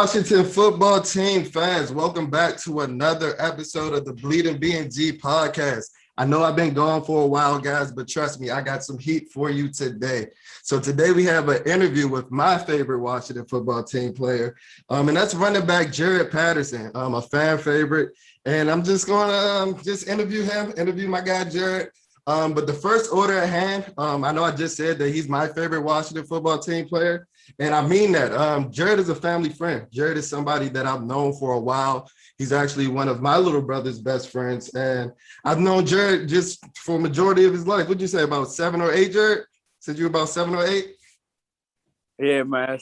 Washington football team fans, welcome back to another episode of the BnG podcast. I know I've been gone for a while, guys, but trust me, I got some heat for you today. So today we have an interview with my favorite Washington football team player, and that's running back Jaret Patterson, a fan favorite. And I'm just going to just interview my guy Jaret. But the first order at hand, I know I just said that he's my favorite Washington football team player, and I mean that. Jaret is a family friend. Jaret is somebody that I've known for a while. He's actually one of my little brother's best friends, and I've known Jaret just for a majority of his life. What'd you say, about 7 or 8, Jaret? Said you were about 7 or 8? Yeah, man.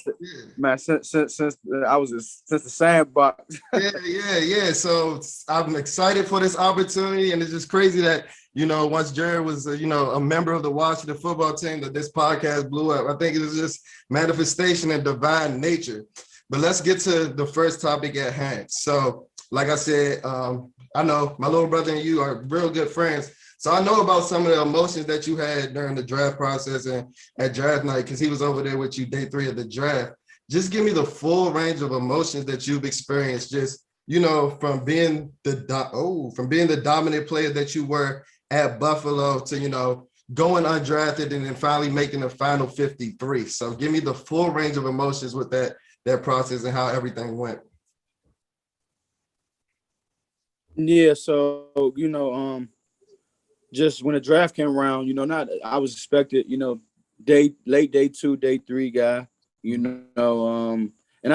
Man, since I was since the sandbox. Yeah. So I'm excited for this opportunity, and it's just crazy that once Jaret was a member of the Washington football team, that this podcast blew up. I think it was just manifestation and divine nature. But let's get to the first topic at hand. So, like I said, I know my little brother and you are real good friends. So I know about some of the emotions that you had during the draft process and at draft night, because he was over there with you day 3 of the draft. Just give me the full range of emotions that you've experienced, just, from being the dominant player that you were at Buffalo to, going undrafted and then finally making the final 53. So give me the full range of emotions with that process and how everything went. Yeah, so just when the draft came around, I was expected, late day 2, day 3 guy, and I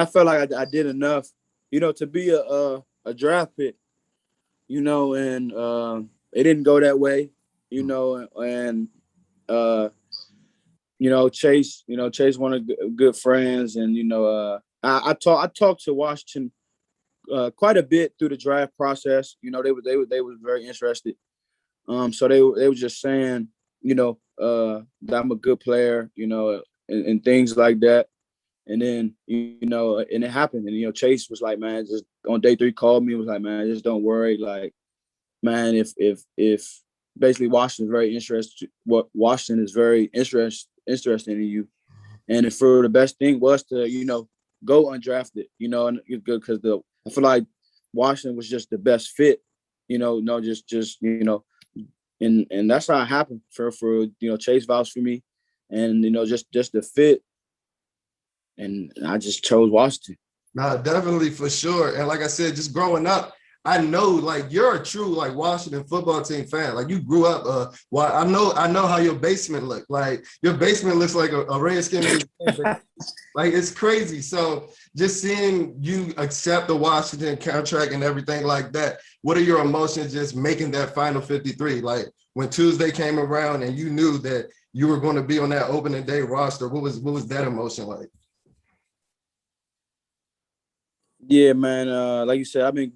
felt like I did enough, to be a draft pick, and it didn't go that way, and Chase, one of good friends, and I talked to Washington quite a bit through the draft process. They were very interested. So they were just saying, that I'm a good player, and things like that. And then, and it happened. And, Chase was like, man, just on day 3 called me, was like, man, just don't worry. Like, man, if basically Washington is very interested in you. And for the best thing was to, go undrafted, and because I feel like Washington was just the best fit, and that's how it happened for Chase vouched for me, and just the fit, and I just chose Washington. No, definitely, for sure. And like I said, just growing up, I know like you're a true like Washington football team fan. Like you grew up. I know how your basement looked. Like your basement looks like a Redskin. Like it's crazy. So just seeing you accept the Washington contract and everything like that, what are your emotions just making that final 53? Like when Tuesday came around and you knew that you were going to be on that opening day roster, what was that emotion like? Yeah, man. Like you said, I've been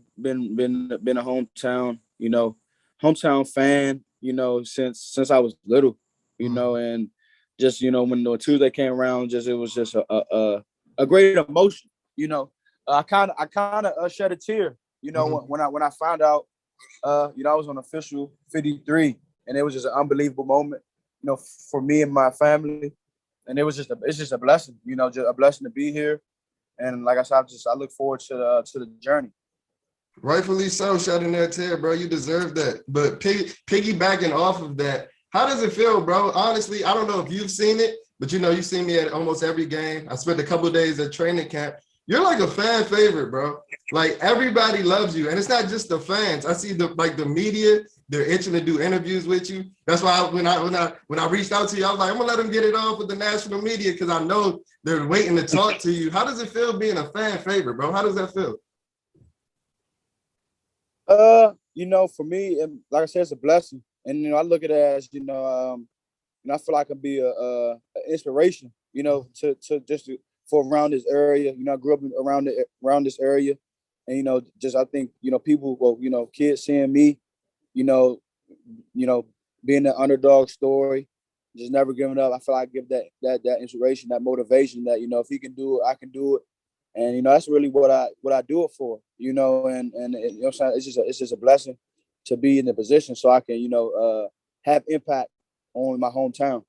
a hometown fan, since I was little, and just when the Tuesday came around, it was just a great emotion, I kind of shed a tear, when I found out, I was on official 53, and it was just an unbelievable moment, for me and my family, and it's just a blessing, just a blessing to be here. And like I said, I look forward to the journey. Rightfully so, shedding that tear, bro. You deserve that. But piggybacking off of that, how does it feel, bro? Honestly, I don't know if you've seen it, but you've seen me at almost every game. I spent a couple of days at training camp. You're like a fan favorite, bro. Like everybody loves you, and it's not just the fans. I see the media. They're itching to do interviews with you. That's why when I reached out to you, I was like, I'm gonna let them get it off with the national media because I know they're waiting to talk to you. How does it feel being a fan favorite, bro? How does that feel? For me, and like I said, it's a blessing, and I look at it as I feel like I can be a inspiration, for around this area. I grew up around this area, and I think people, kids seeing me, you know, being the underdog story, just never giving up. I feel like I give that inspiration, that motivation that, if he can do it, I can do it. And, that's really what I do it for, and what I'm saying? It's just a blessing to be in the position so I can, have impact on my hometown.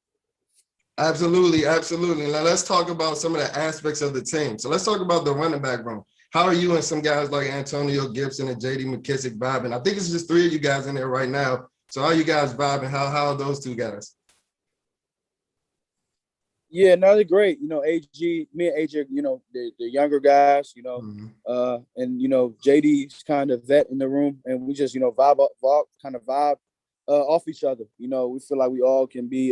Absolutely, absolutely. Now let's talk about some of the aspects of the team. So let's talk about the running back room. How are you and some guys like Antonio Gibson and JD McKissick vibing? I think it's just three of you guys in there right now. So how are you guys vibing? How are those two guys? Yeah, no, they're great. Me and AJ, the younger guys, Mhm. and JD's kind of vet in the room, and we just vibe off each other. We feel like we all can be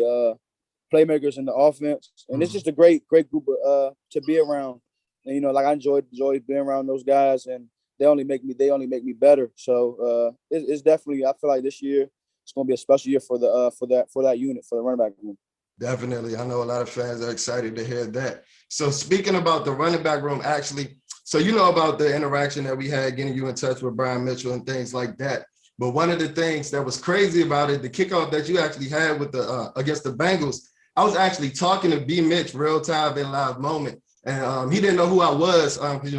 playmakers in the offense, and it's just a great group to be around. And like I enjoy being around those guys, and they only make me better. So it's definitely, I feel like this year it's going to be a special year for the for that unit, for the running back room. Definitely. I know a lot of fans are excited to hear that. So speaking about the running back room, actually, so you know about the interaction that we had getting you in touch with Brian Mitchell and things like that. But one of the things that was crazy about it, the kickoff that you actually had with the against the Bengals, I was actually talking to B Mitch real time in live moment. And he didn't know who I was. 'Cause,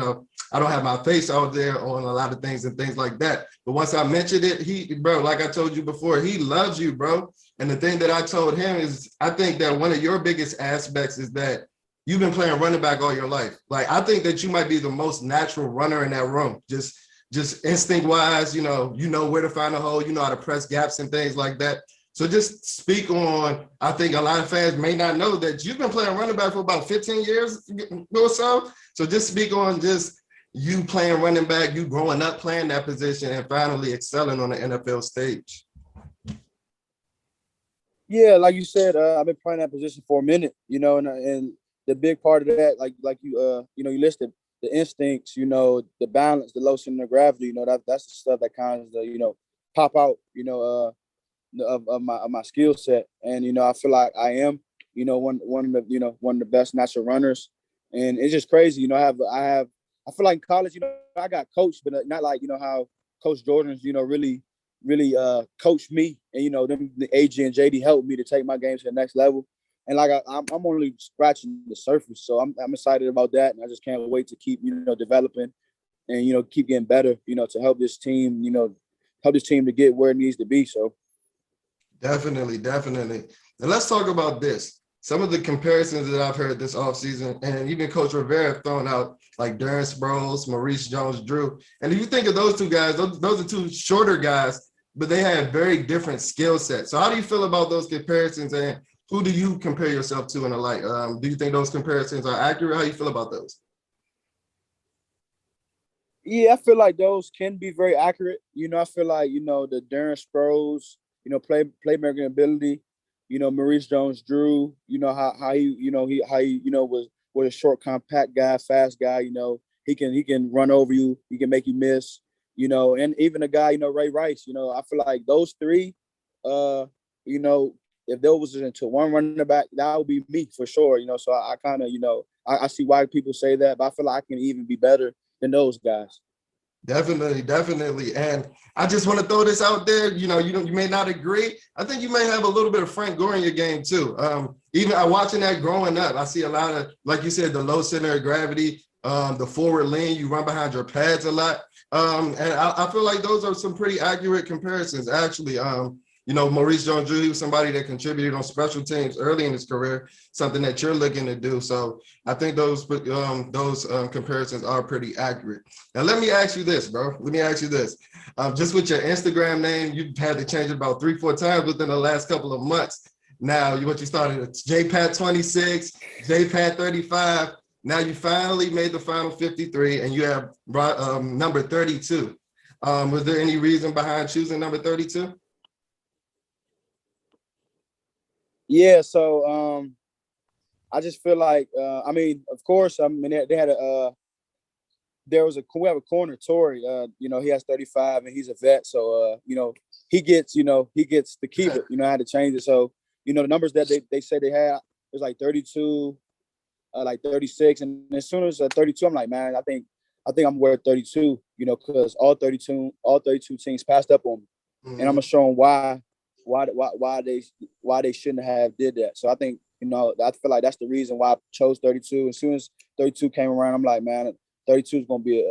I don't have my face out there on a lot of things and things like that. But once I mentioned it, bro, like I told you before, he loves you, bro. And the thing that I told him is, I think that one of your biggest aspects is that you've been playing running back all your life. Like, I think that you might be the most natural runner in that room. Just instinct wise, you know where to find a hole, you know how to press gaps and things like that. So just speak on, I think a lot of fans may not know that you've been playing running back for about 15 years or so. So just speak on just you playing running back, you growing up playing that position and finally excelling on the NFL stage. Yeah, like you said, I've been playing that position for a minute, and the big part of that, like you listed the instincts, the balance, the low center of gravity, that's the stuff that kind of pop out, of my skill set, and I feel like I am, one of the best natural runners, and it's just crazy, I feel like in college, I got coached, but not like how Coach Jordan's, really coached me, and them the AJ and JD helped me to take my game to the next level. And like I'm only scratching the surface, so I'm excited about that, and I just can't wait to keep developing and keep getting better, to help this team to get where it needs to be. So Definitely, definitely. And let's talk about this. Some of the comparisons that I've heard this offseason, and even Coach Rivera have thrown out, like Darren Sproles, Maurice Jones-Drew. And if you think of those two guys, those are two shorter guys, but they have very different skill sets. So how do you feel about those comparisons, and who do you compare yourself to and the like? Do you think those comparisons are accurate? How do you feel about those? yeah, I feel like those can be very accurate. I feel like the Darren Sproles, playmaking ability. Maurice Jones-Drew. How he was a short, compact guy, fast guy. He can run over you. He can make you miss. And even a guy, Ray Rice. I feel like those three. You know, if there was into one running back, that would be me for sure. So I kind of I see why people say that, but I feel like I can even be better than those guys. Definitely, definitely. And I just want to throw this out there. You may not agree. I think you may have a little bit of Frank Gore in your game too. Even I watching that growing up, I see a lot of, like you said, the low center of gravity, the forward lean, you run behind your pads a lot. And I feel like those are some pretty accurate comparisons, actually. Maurice Jones-Drew, he was somebody that contributed on special teams early in his career, something that you're looking to do. So I think those comparisons are pretty accurate. Now, let me ask you this, bro. Let me ask you this. Just with your Instagram name, you've had to change it about 3-4 times within the last couple of months. Now, what you started, JPat26, JPat35. Now you finally made the final 53, and you have number 32. Was there any reason behind choosing number 32? Yeah. So I just feel like of course, they had we have a corner, Tory. He has 35 and he's a vet, so he gets to keep it. I had to change it. So the numbers that they said they had was like 32, like 36, and as soon as 32, I'm like, man, I think I'm worth 32. Because all 32 teams passed up on me, and I'm Mhm. gonna show them why they shouldn't have did that. So I think I feel like that's the reason why I chose 32. As soon as 32 came around, I'm like, man, 32 is gonna be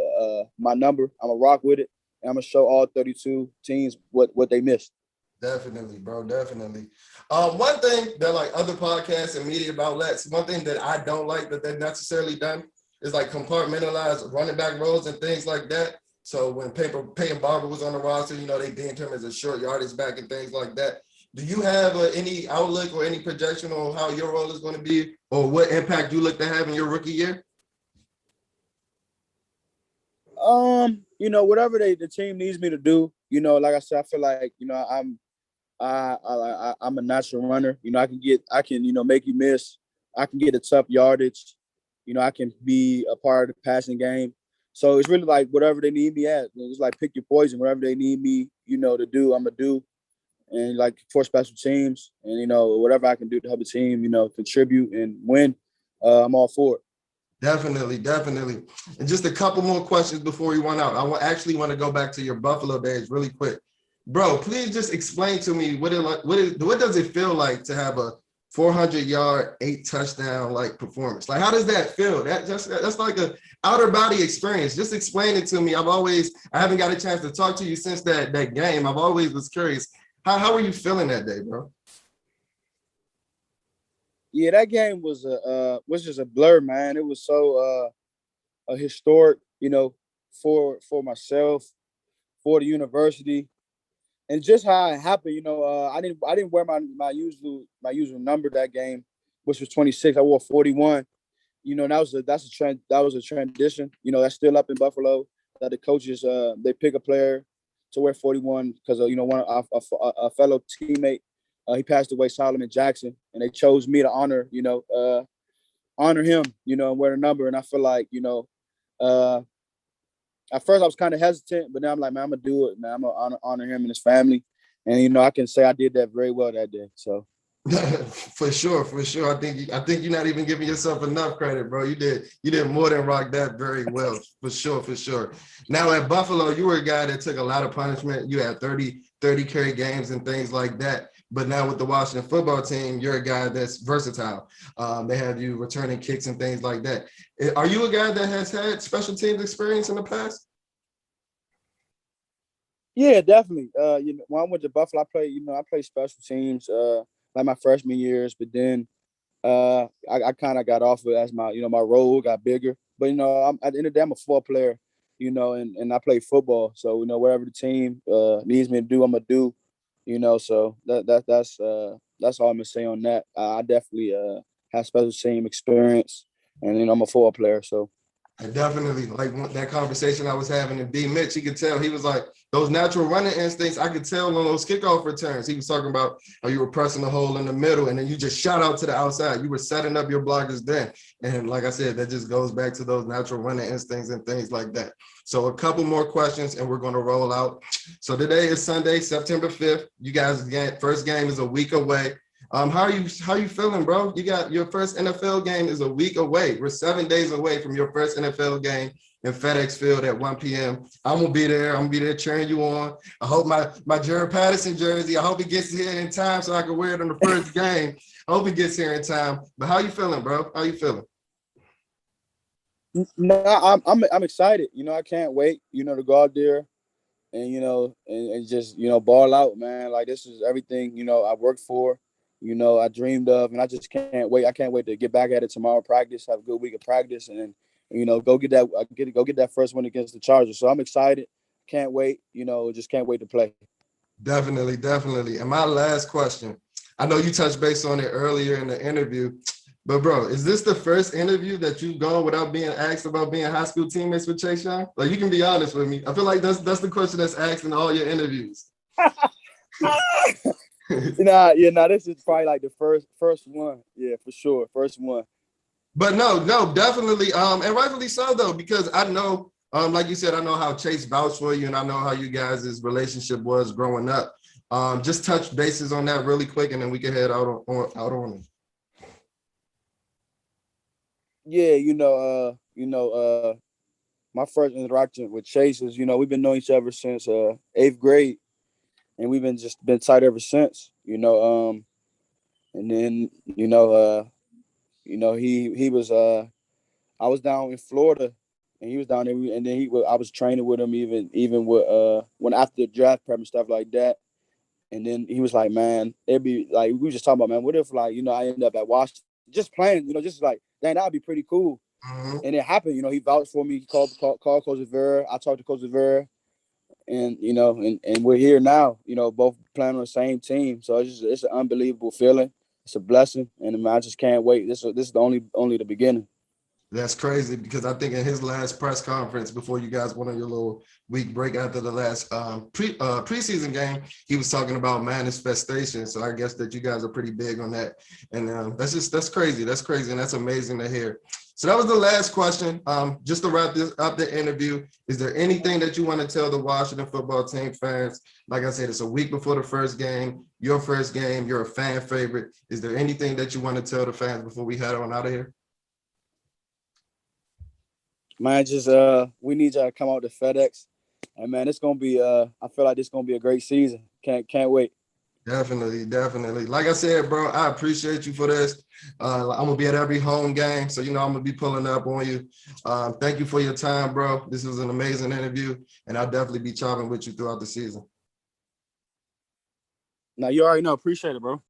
my number. I'm gonna rock with it, and I'm gonna show all 32 teams what they missed. Definitely, bro. Definitely. One thing that like other podcasts and media outlets, one thing that I don't like that they've necessarily done is like compartmentalize running back roles and things like that. So when Peyton Barber was on the roster, they deemed him as a short yardage back and things like that. Do you have any outlook or any projection on how your role is going to be or what impact you look to have in your rookie year? Whatever the team needs me to do, like I said, I feel like, I'm a natural runner. I can, make you miss. I can get a tough yardage. I can be a part of the passing game. So it's really like whatever they need me at. It's like pick your poison. Whatever they need me, to do, I'm gonna do. And like for special teams, and whatever I can do to help the team, contribute and win, I'm all for it. Definitely, definitely. And just a couple more questions before we run out. I actually want to go back to your Buffalo days really quick. Bro, please just explain to me what does it feel like to have a 400-yard, 8-touchdown like performance? Like, how does that feel? That's like a outer body experience. Just explain it to me. I haven't got a chance to talk to you since that game. I've always was curious. How were you feeling that day, bro? Yeah, that game was just a blur, man. It was so a historic, for myself, for the university, and just how it happened. I didn't wear my usual number that game, which was 26. I wore 41. That was a transition. That's still up in Buffalo. That the coaches they pick a player to wear 41 because one a fellow teammate he passed away, Solomon Jackson, and they chose me to honor him, and wear the number. And I feel like uh, at first I was kind of hesitant, but now I'm like, man, I'm gonna do it, man. I'm gonna honor him and his family, and I can say I did that very well that day. So. For sure, for sure. I think you're not even giving yourself enough credit, bro. You did more than rock that very well, for sure, for sure. Now at Buffalo, you were a guy that took a lot of punishment. You had 30 carry games and things like that. But now with the Washington football team, you're a guy that's versatile. They have you returning kicks and things like that. Are you a guy that has had special teams experience in the past? Yeah, definitely. When I went to Buffalo, I played special teams, like my freshman years, but then I kind of got off of it as my role got bigger. But I'm at the end of the day, I'm a football player, and I play football. So whatever the team needs me to do, I'm gonna do. So that's all I'm gonna say on that. I definitely have special team experience, and I'm a football player. So. I definitely like that conversation I was having in B Mitch. He could tell he was like those natural running instincts. I could tell on those kickoff returns. He was talking about how you were pressing the hole in the middle and then you just shot out to the outside. You were setting up your blockers then. And like I said, that just goes back to those natural running instincts and things like that. So a couple more questions and we're going to roll out. So today is Sunday, September 5th. You guys' first game is a week away. How are you feeling, bro? You got your first NFL game is a week away. We're 7 days away from your first NFL game in FedEx Field at 1 p.m. I'm gonna be there. I'm gonna be there cheering you on. I hope my Jaret Patterson jersey. I hope it gets here in time so I can wear it on the first game. I hope it gets here in time. But how you feeling, bro? How you feeling? No, I'm excited. I can't wait. To go out there and and just ball out, man. Like this is everything I worked for. I dreamed of, and I just can't wait. I can't wait to get back at it tomorrow. Practice, have a good week of practice, and then go get that first one against the Chargers. So I'm excited. Can't wait. Just can't wait to play. Definitely, definitely. And my last question, I know you touched base on it earlier in the interview, but bro, is this the first interview that you've gone without being asked about being high school teammates with Chase Young? Like you can be honest with me. I feel like that's the question that's asked in all your interviews. This is probably like the first one. Yeah, for sure. First one. But no, definitely. And rightfully so though, because I know, like you said, I know how Chase vouched for you and I know how you guys' relationship was growing up. Just touch bases on that really quick and then we can head out on it. Yeah, my first interaction with Chase is, we've been knowing each other since 8th grade, and we've been tight ever since. And then he was I was down in Florida, and he was down there, and then I was training with him even with when after the draft prep and stuff like that. And then he was like, man, it'd be like, we were just talking about, man, what if like, I end up at Washington just playing, just like, dang, that'd be pretty cool. Mm-hmm. And it happened, he vouched for me. He called Coach Rivera. I talked to Coach Rivera, and and we're here now. Both playing on the same team. So it's an unbelievable feeling. It's a blessing, and I just can't wait. This is the only the beginning. That's crazy because I think in his last press conference before you guys went on your little week break after the last preseason game, he was talking about manifestation. So I guess that you guys are pretty big on that, and that's crazy. That's crazy, and that's amazing to hear. So that was the last question. Just to wrap this up, the interview, is there anything that you want to tell the Washington football team fans? Like I said, it's a week before the first game, your first game, you're a fan favorite. Is there anything that you want to tell the fans before we head on out of here? Man, just we need y'all to come out to FedEx. And man, it's gonna be I feel like this gonna be a great season. Can't wait. Definitely. Like I said, bro, I appreciate you for this. I'm gonna be at every home game, so I'm gonna be pulling up on you. Thank you for your time, bro. This was an amazing interview, and I'll definitely be chopping with you throughout the season. Now you already know. Appreciate it, bro.